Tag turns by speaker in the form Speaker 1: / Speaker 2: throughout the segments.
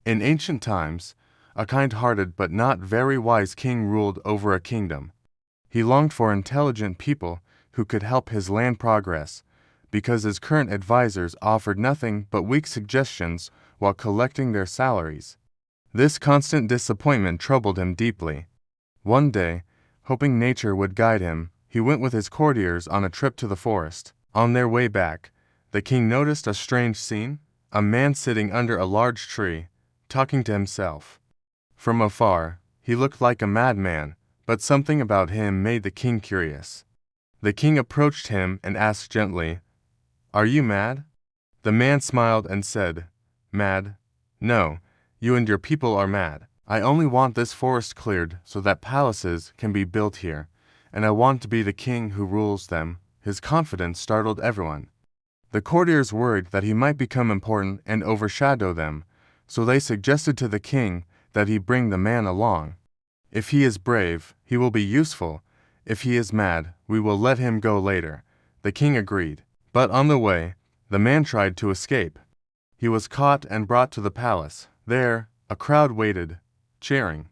Speaker 1: In ancient times, a kind-hearted but not very wise king ruled over a kingdom. He longed for intelligent people who could help his land progress, because his current advisors offered nothing but weak suggestions while collecting their salaries. This constant disappointment troubled him deeply. One day, hoping nature would guide him, he went with his courtiers on a trip to the forest. On their way back, the king noticed a strange scene: a man sitting under a large tree, talking to himself. From afar, he looked like a madman, but something about him made the king curious. The king approached him and asked gently, "Are you mad?" The man smiled and said, "Mad? No, you and your people are mad. I only want this forest cleared so that palaces can be built here, and I want to be the king who rules them." His confidence startled everyone. The courtiers worried that he might become important and overshadow them, so they suggested to the king that he bring the man along. "If he is brave, he will be useful. If he is mad, we will let him go later." The king agreed. But on the way, the man tried to escape. He was caught and brought to the palace. There, a crowd waited, cheering.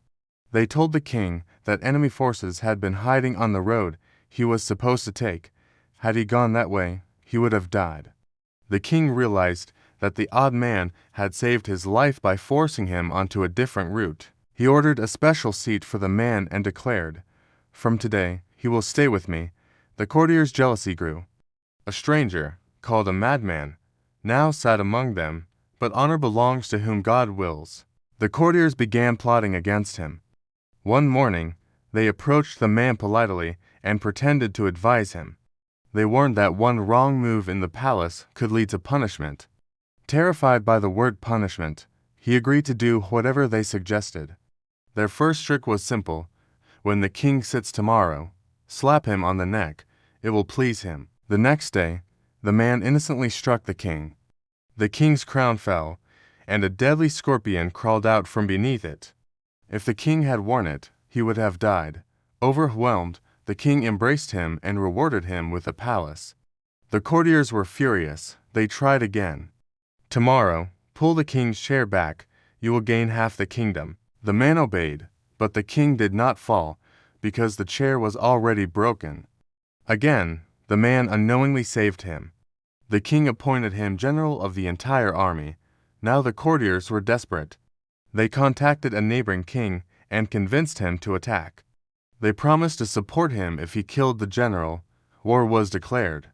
Speaker 1: They told the king that enemy forces had been hiding on the road he was supposed to take. Had he gone that way, he would have died. The king realized that the odd man had saved his life by forcing him onto a different route. He ordered a special seat for the man and declared, "From today, he will stay with me." The courtiers' jealousy grew. A stranger, called a madman, now sat among them, but honor belongs to whom God wills. The courtiers began plotting against him. One morning, they approached the man politely and pretended to advise him. They warned that one wrong move in the palace could lead to punishment. Terrified by the word punishment, he agreed to do whatever they suggested. Their first trick was simple: when the king sits tomorrow, slap him on the neck. It will please him. The next day, the man innocently struck the king. The king's crown fell, and a deadly scorpion crawled out from beneath it. If the king had worn it, he would have died. Overwhelmed, the king embraced him and rewarded him with a palace. The courtiers were furious. They tried again. "Tomorrow, pull the king's chair back. You will gain half the kingdom." The man obeyed, but the king did not fall, because the chair was already broken. Again, the man unknowingly saved him. The king appointed him general of the entire army. Now the courtiers were desperate. They contacted a neighboring king and convinced him to attack. They promised to support him if he killed the general. War was declared.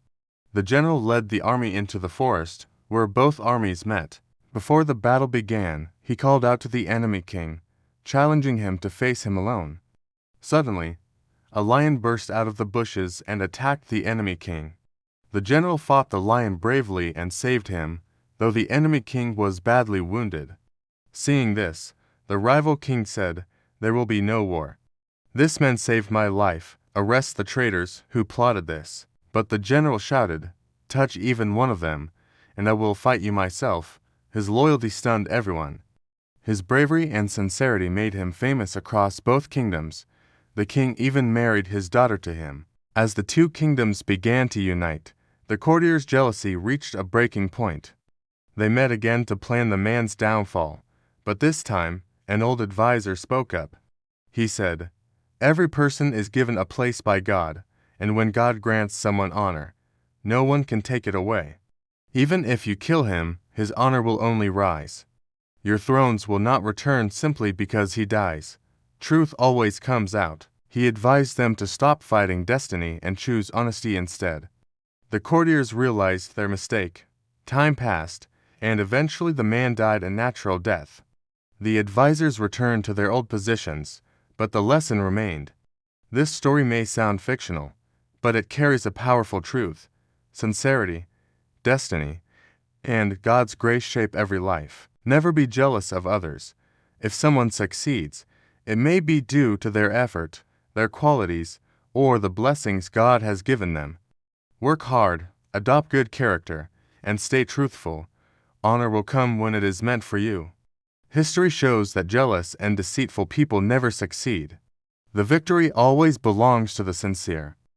Speaker 1: The general led the army into the forest, where both armies met. Before the battle began, he called out to the enemy king, challenging him to face him alone. Suddenly, a lion burst out of the bushes and attacked the enemy king. The general fought the lion bravely and saved him, though the enemy king was badly wounded. Seeing this, the rival king said, "There will be no war. This man saved my life. Arrest the traitors who plotted this." But the general shouted, "Touch even one of them, and I will fight you myself." His loyalty stunned everyone. His bravery and sincerity made him famous across both kingdoms. The king even married his daughter to him. As the two kingdoms began to unite, the courtiers' jealousy reached a breaking point. They met again to plan the man's downfall, but this time, an old advisor spoke up. He said, "Every person is given a place by God, and when God grants someone honor, no one can take it away. Even if you kill him, his honor will only rise. Your thrones will not return simply because he dies. Truth always comes out." He advised them to stop fighting destiny and choose honesty instead. The courtiers realized their mistake. Time passed, and eventually the man died a natural death. The advisors returned to their old positions, but the lesson remained. This story may sound fictional, but it carries a powerful truth. Sincerity, destiny, and God's grace shape every life. Never be jealous of others. If someone succeeds, it may be due to their effort, their qualities, or the blessings God has given them. Work hard, adopt good character, and stay truthful. Honor will come when it is meant for you. History shows that jealous and deceitful people never succeed. The victory always belongs to the sincere.